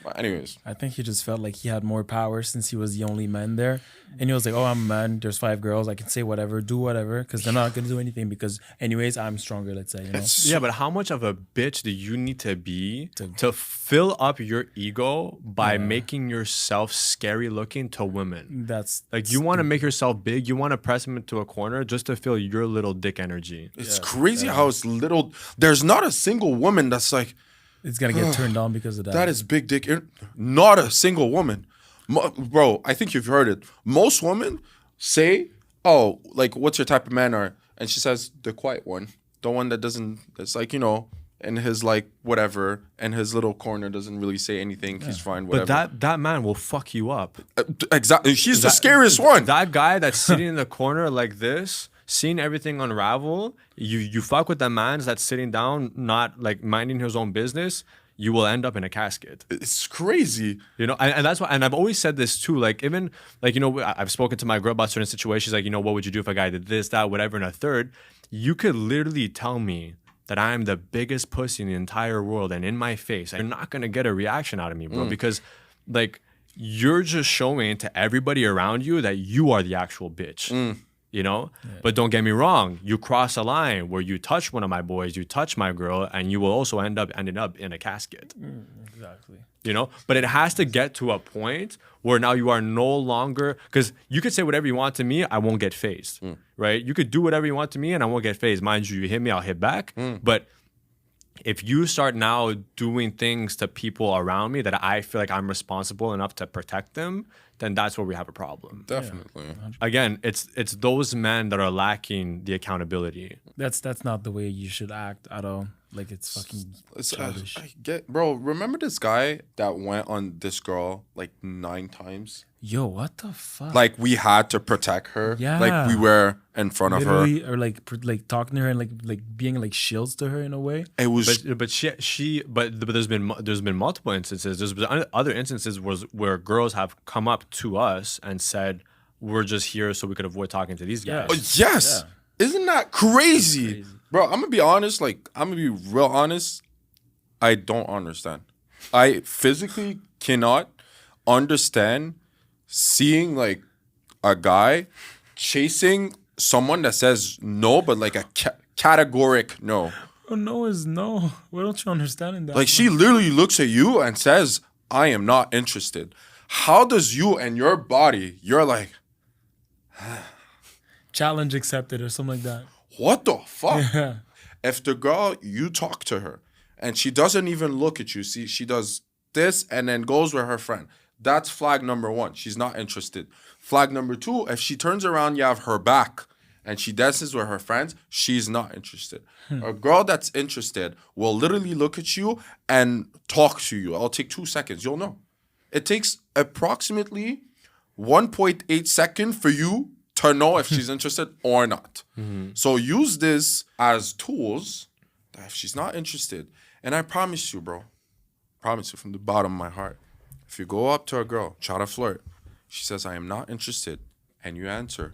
But anyways. I think he just felt like he had more power since he was the only man there. And he was like, oh, I'm a man. There's 5 girls. I can say whatever, do whatever, because they're not going to do anything because anyways, I'm stronger, let's say. Yeah, but how much of a bitch do you need to be to fill up your ego by making yourself scary looking to women? That's you want to make yourself big. You want to press them into a corner just to feel your little dick energy. It's crazy how it's little. There's not a single woman that's like, it's going to get turned on because of that. That is big dick. Not a single woman. Bro, I think you've heard it. Most women say, oh, what's your type of man? And she says, the quiet one. The one that doesn't, it's in his whatever, and his little corner doesn't really say anything. He's fine, whatever. But that man will fuck you up. Exactly. She's the scariest one. That guy that's sitting in the corner like this, seeing everything unravel, you fuck with the man that's sitting down, not like minding his own business, you will end up in a casket. It's crazy. You know, and that's why, and I've always said this too, like even like, you know, I've spoken to my girl about certain situations, like, you know, what would you do if a guy did this, that, whatever, and a third. You could literally tell me that I am the biggest pussy in the entire world and in my face, and you're not gonna get a reaction out of me, bro, because like you're just showing to everybody around you that you are the actual bitch. You know, but don't get me wrong. You cross a line where you touch one of my boys, you touch my girl, and you will also ending up in a casket. Exactly. You know, but it has to get to a point where now you are no longer, because you could say whatever you want to me, I won't get phased, right? You could do whatever you want to me and I won't get phased. Mind you, you hit me, I'll hit back. But if you start now doing things to people around me that I feel like I'm responsible enough to protect them, then that's where we have a problem. Definitely. Again, it's those men that are lacking the accountability. That's not the way you should act at all. Like it's fucking childish. I get, bro. Remember this guy that went on this girl like 9 times? Yo, what the fuck? Like we had to protect her. Yeah. Like we were in front of her. Literally, or like talking to her and like being like shields to her in a way. It was. But there's been multiple instances. There's been other instances where girls have come up to us and said, "We're just here so we could avoid talking to these guys." Oh, yes. Isn't that crazy? Bro, I'm gonna be honest. Like, I'm gonna be real honest. I don't understand. I physically cannot understand seeing like a guy chasing someone that says no, but like a categoric no. Oh, no is no. Why don't you understand in that? Like she literally looks at you and says, "I am not interested." How does you and your body? You're like, challenge accepted or something like that. what the fuck? Yeah. If the girl, you talk to her and she doesn't even look at you, see, she does this and then goes with her friend. That's flag number 1. She's not interested. Flag number 2, if she turns around, you have her back and she dances with her friends, she's not interested. A girl that's interested will literally look at you and talk to you. It'll take 2 seconds. You'll know. It takes approximately 1.8 seconds for you to know if she's interested or not. So use this as tools that if she's not interested, and I promise you, bro, promise you from the bottom of my heart, if you go up to a girl, try to flirt, she says, "I am not interested," and you answer,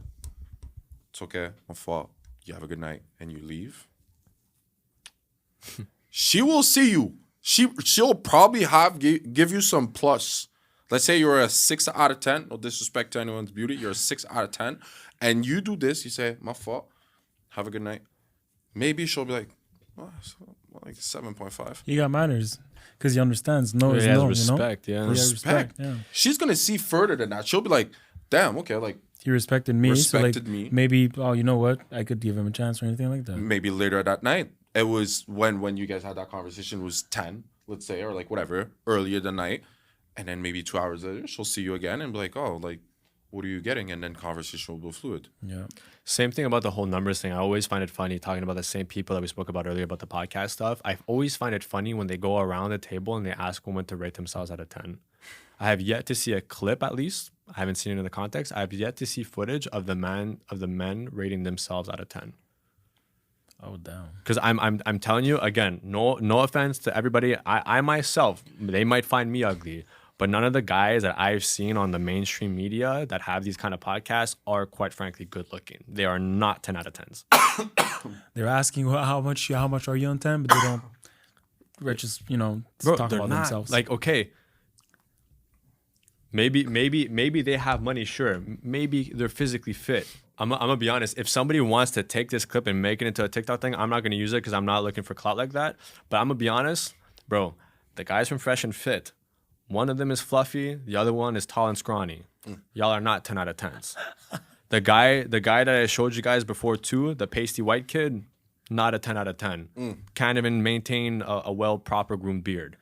"It's okay, my fault, you have a good night," and you leave, she will see you. She'll probably give you some plus. Let's say you're a 6 out of 10. No disrespect to anyone's beauty. You're a 6 out of 10. And you do this. You say, "My fault. Have a good night." Maybe she'll be like, "Oh, like 7.5. He got manners because he understands. No is He has no. respect, You know? yeah. He has Respect. Yeah. She's going to see further than that. She'll be like, "Damn, okay, like He respected me. Respected so like me. maybe, oh, you know what? I could give him a chance or anything like that. maybe later that night." It was when you guys had that conversation, it was 10, let's say, or like whatever, earlier the night. And then maybe 2 hours later, she'll see you again and be like, "Oh, like, what are you getting?" And then conversation will be fluid. Yeah. Same thing about the whole numbers thing. I always find it funny talking about the same people that we spoke about earlier about the podcast stuff. I always find it funny when they go around the table and they ask women to rate themselves out of 10. I have yet to see a clip, at least. I haven't seen it in the context. I have yet to see footage of the men rating themselves out of 10. Oh, damn. Because I'm telling you again, no offense to everybody. I myself, they might find me ugly, but none of the guys that I've seen on the mainstream media that have these kind of podcasts are, quite frankly, good looking. They are not 10 out of 10s. They're asking how much are you on 10, but they don't just Bro, talk they're about not, themselves. like, okay, maybe they have money, sure. Maybe they're physically fit. I'm gonna be honest. If somebody wants to take this clip and make it into a TikTok thing, I'm not gonna use it because I'm not looking for clout like that. But I'm gonna be honest, bro. The guys from Fresh and Fit, one of them is fluffy, the other one is tall and scrawny. Y'all are not 10 out of 10s. The guy that I showed you guys before too, the pasty white kid, not a 10 out of 10. Can't even maintain a well proper groomed beard.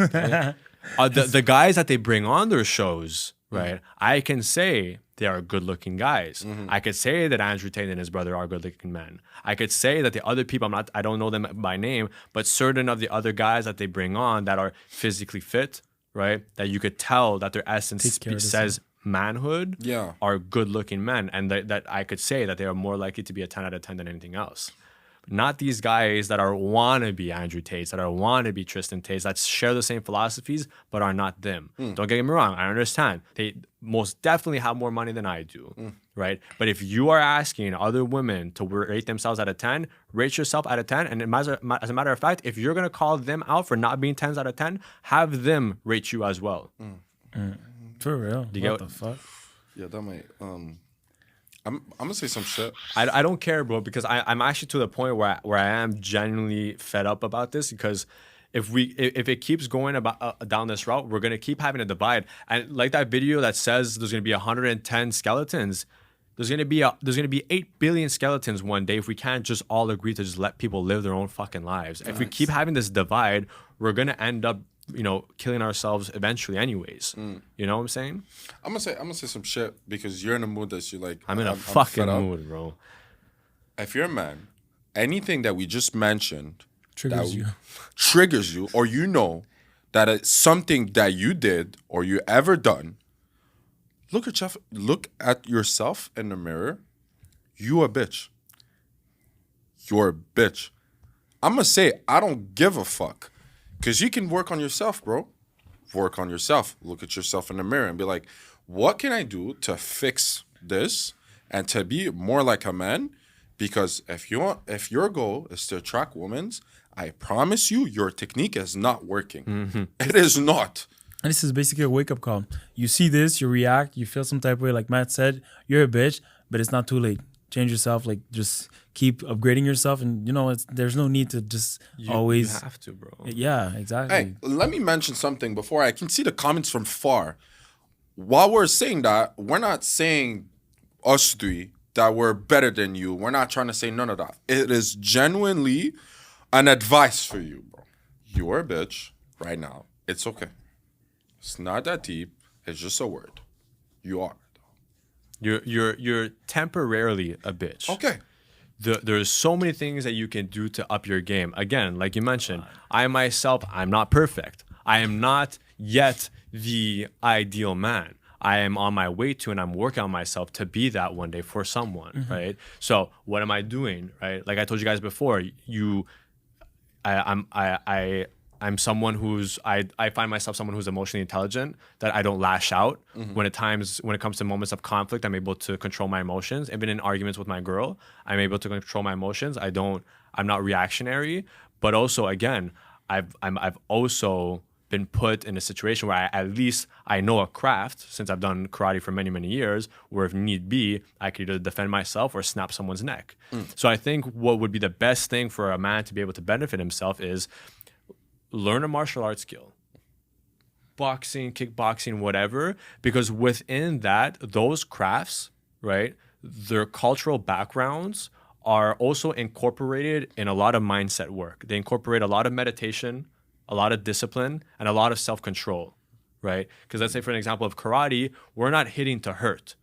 Okay? The guys that they bring on their shows, right? I can say they are good-looking guys. I could say that Andrew Tate and his brother are good-looking men. I could say that the other people, I don't know them by name, but certain of the other guys that they bring on that are physically fit, right? That you could tell that their essence Takes care of says manhood Yeah. are good-looking men, and that I could say that they are more likely to be a 10 out of 10 than anything else. Not these guys that are wannabe Andrew Tates, that are wannabe Tristan Tates, that share the same philosophies but are not them. Don't get me wrong, I understand. They most definitely have more money than I do, right? But if you are asking other women to rate themselves out of 10, rate yourself out of 10. And as a matter of fact, if you're going to call them out for not being 10s out of 10, have them rate you as well. For real. You What get- the fuck? Yeah, that might. I'm gonna say some shit. I don't care, bro, because I'm actually to the point where I am genuinely fed up about this, because if it keeps going about down this route, we're gonna keep having a divide. And like that video that says there's gonna be 110 skeletons, there's gonna be 8 billion skeletons one day if we can't just all agree to just let people live their own fucking lives. If we keep having this divide, we're gonna end up, killing ourselves eventually anyways. You know what I'm saying? I'm gonna say some shit because you're in a mood that you're like. I'm in a fed fucking up. mood, bro. If you're a man, anything that we just mentioned Triggers you. triggers you, or that it's something that you did or you ever done, look at yourself in the mirror. You a bitch. You're a bitch. I'm gonna say I don't give a fuck, because you can work on yourself, bro. Work on yourself. Look at yourself in the mirror and be like, what can I do to fix this and to be more like a man? Because if your goal is to attract women, I promise you, your technique is not working. It is not. And this is basically a wake-up call. You see this, you react, you feel some type of way, like Matt said, you're a bitch, but it's not too late. Change yourself, like just keep upgrading yourself, and there's no need to just always. You have to, bro. Yeah, exactly. Hey, let me mention something before I can see the comments from far. While we're saying that, we're not saying us three that we're better than you. We're not trying to say none of that. It is genuinely an advice for you, bro. You are a bitch right now. It's okay. It's not that deep. It's just a word. You are. You're temporarily a bitch. Okay. There's so many things that you can do to up your game. Again, like you mentioned, I myself, I'm not perfect. I am not yet the ideal man. I am on my way to, and I'm working on myself to be that one day for someone, right? So what am I doing, right? Like I told you guys before, I'm someone who's I find myself someone who's emotionally intelligent, that I don't lash out. When it comes to moments of conflict, I'm able to control my emotions. Even in arguments with my girl, I'm able to control my emotions. I'm not reactionary, but also again, I've also been put in a situation where I know a craft, since I've done karate for many, many years, where if need be, I could either defend myself or snap someone's neck. So I think what would be the best thing for a man to be able to benefit himself is learn a martial arts skill, boxing, kickboxing, whatever, because within that, those crafts, right, their cultural backgrounds are also incorporated in a lot of mindset work. They incorporate a lot of meditation, a lot of discipline, and a lot of self-control, right? Because let's say, for an example of karate, we're not hitting to hurt.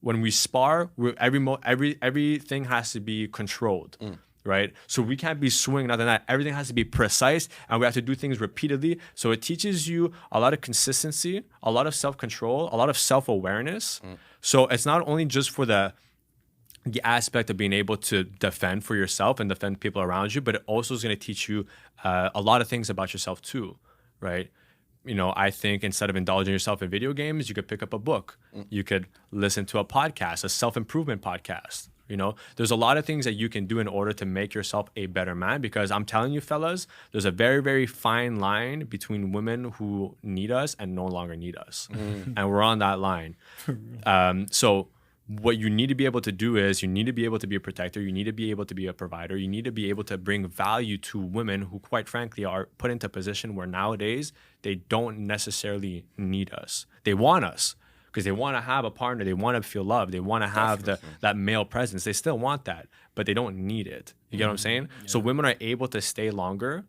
When we spar, everything has to be controlled. Right? So we can't be swinging other than that. Everything has to be precise, and we have to do things repeatedly. So it teaches you a lot of consistency, a lot of self-control, a lot of self-awareness. So it's not only just for the aspect of being able to defend for yourself and defend people around you, but it also is going to teach you a lot of things about yourself too, right? I think instead of indulging yourself in video games, you could pick up a book. You could listen to a podcast, a self-improvement podcast. There's a lot of things that you can do in order to make yourself a better man, because I'm telling you, fellas, there's a very, very fine line between women who need us and no longer need us. And we're on that line. So what you need to be able to do is you need to be able to be a protector. You need to be able to be a provider. You need to be able to bring value to women who, quite frankly, are put into a position where nowadays they don't necessarily need us. They want us, because they want to have a partner. They want to feel loved. They want to have that male presence. They still want that, but they don't need it. You get what I'm saying? Yeah. So women are able to stay longer.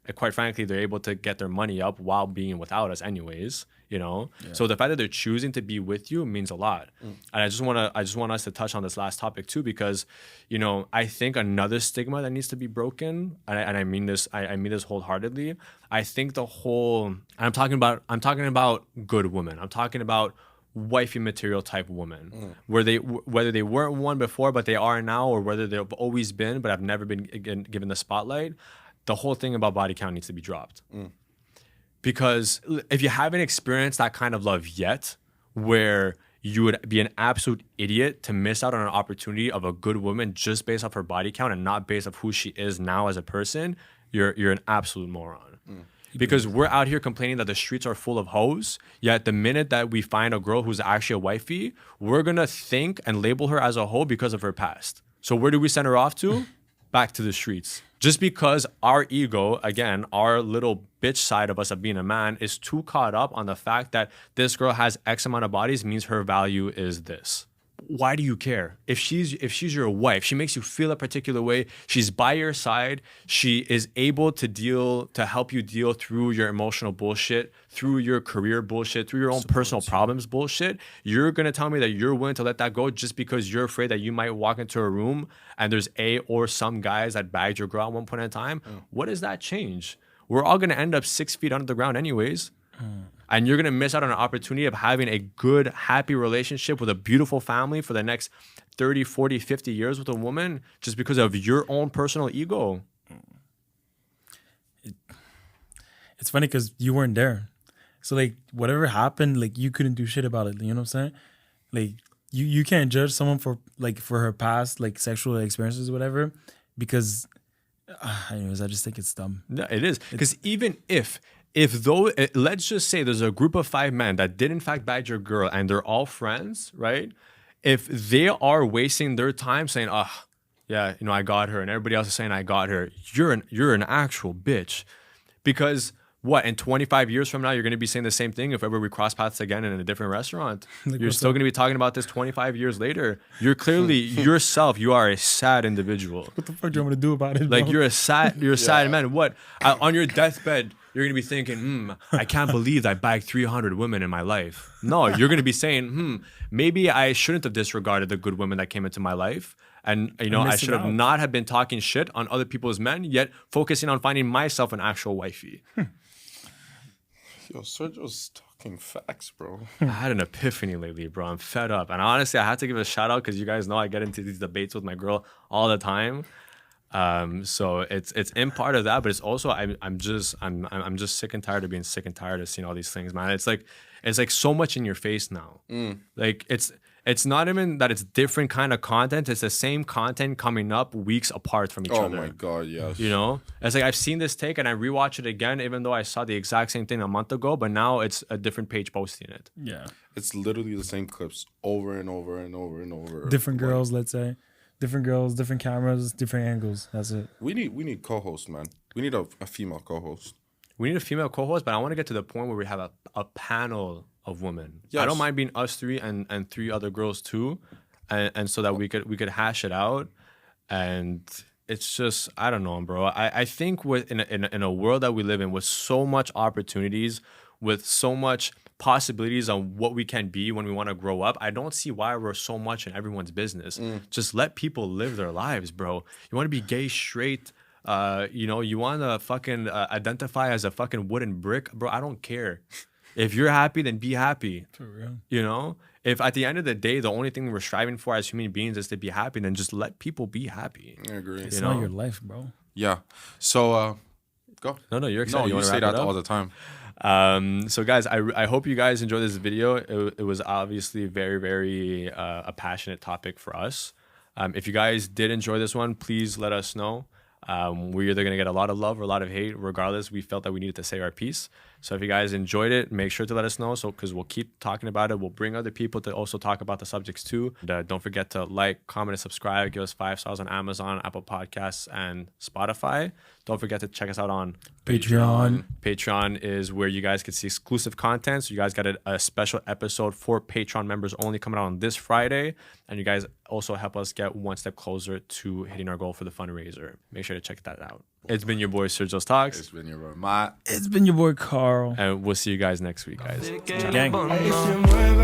And quite frankly, they're able to get their money up while being without us anyways, Yeah. So the fact that they're choosing to be with you means a lot. And I just want us to touch on this last topic too, because, I think another stigma that needs to be broken, and I mean this wholeheartedly. I think I'm talking about good women. I'm talking about wifey material type woman, where whether they weren't one before but they are now, or whether they've always been but have never been given the spotlight. The whole thing about body count needs to be dropped. Because if you haven't experienced that kind of love yet, where you would be an absolute idiot to miss out on an opportunity of a good woman just based off her body count and not based off who she is now as a person, you're an absolute moron. Because we're out here complaining that the streets are full of hoes, yet the minute that we find a girl who's actually a wifey, we're gonna think and label her as a hoe because of her past. So where do we send her off to? Back to the streets. Just because our ego, again, our little bitch side of us of being a man, is too caught up on the fact that this girl has X amount of bodies means her value is this. Why do you care? If she's your wife, she makes you feel a particular way, she's by your side, she is able to help you deal through your emotional bullshit, through your career bullshit, through your own personal problems bullshit, you're gonna tell me that you're willing to let that go just because you're afraid that you might walk into a room and there's or some guys that bagged your girl at one point in time? What does that change? We're all gonna end up 6 feet under the ground anyways. And you're going to miss out on an opportunity of having a good, happy relationship with a beautiful family for the next 30, 40, 50 years with a woman just because of your own personal ego. It's funny because you weren't there. So, like, whatever happened, like, you couldn't do shit about it. You know what I'm saying? Like, you can't judge someone for her past, like, sexual experiences or whatever because, anyways, I just think it's dumb. No, it is. Because even if let's just say there's a group of 5 men that did in fact bag your girl and they're all friends, right? If they are wasting their time saying, yeah, I got her, and everybody else is saying I got her, you're an actual bitch. Because what, in 25 years from now, you're going to be saying the same thing if ever we cross paths again in a different restaurant. You're still going to be talking about this 25 years later. You're clearly yourself. You are a sad individual. What the fuck do you want me to do about it, bro? Like, you're a sad man. What? On your deathbed, you're going to be thinking, I can't believe I bagged 300 women in my life. No, you're going to be saying, maybe I shouldn't have disregarded the good women that came into my life. And, I should have not have been talking shit on other people's men, yet focusing on finding myself an actual wifey. Yo, Sergio's talking facts, bro. I had an epiphany lately, bro. I'm fed up. And honestly, I have to give a shout out because you guys know I get into these debates with my girl all the time. So it's in part of that, but it's also I'm just sick and tired of being sick and tired of seeing all these things, man. It's like so much in your face now. Like it's not even that it's different kind of content. It's the same content coming up weeks apart from each other. Oh my God, yes. It's like I've seen this take and I rewatch it again, even though I saw the exact same thing a month ago, but now it's a different page posting it. Yeah. It's literally the same clips over and over and over and over. Different girls, let's say. Different girls, different cameras, different angles. That's it. We need co-hosts, man. We need a female co-host. We need a female co-host, but I want to get to the point where we have a panel of women. Yes. I don't mind being us 3 and 3 other girls too, and so that we could hash it out. And it's just, I don't know, bro. I think in a world that we live in with so much opportunities, with so much possibilities on what we can be when we want to grow up, I don't see why we're so much in everyone's business. Just let people live their lives, bro. You want to be gay, straight, you want to fucking identify as a fucking wooden brick, bro, I don't care. If you're happy, then be happy. For real. If at the end of the day, the only thing we're striving for as human beings is to be happy, then just let people be happy. I agree. It's not your life, bro. Yeah. So, go. No, you're excited. No, you say that all the time. So guys, I hope you guys enjoyed this video. It was obviously very, very a passionate topic for us. If you guys did enjoy this one, please let us know. We're either going to get a lot of love or a lot of hate. Regardless, we felt that we needed to say our piece. So if you guys enjoyed it, make sure to let us know. So because we'll keep talking about it. We'll bring other people to also talk about the subjects too. And, don't forget to like, comment, and subscribe. Give us 5 stars on Amazon, Apple Podcasts, and Spotify. Don't forget to check us out on Patreon. Patreon is where you guys can see exclusive content. So you guys got a special episode for Patreon members only coming out on this Friday. And you guys also help us get one step closer to hitting our goal for the fundraiser. Make sure to check that out. It's been your boy Sergio's Talks. It's been your boy Matt. It's been your boy Carl. And we'll see you guys next week, guys. Gang. Ahí se mueve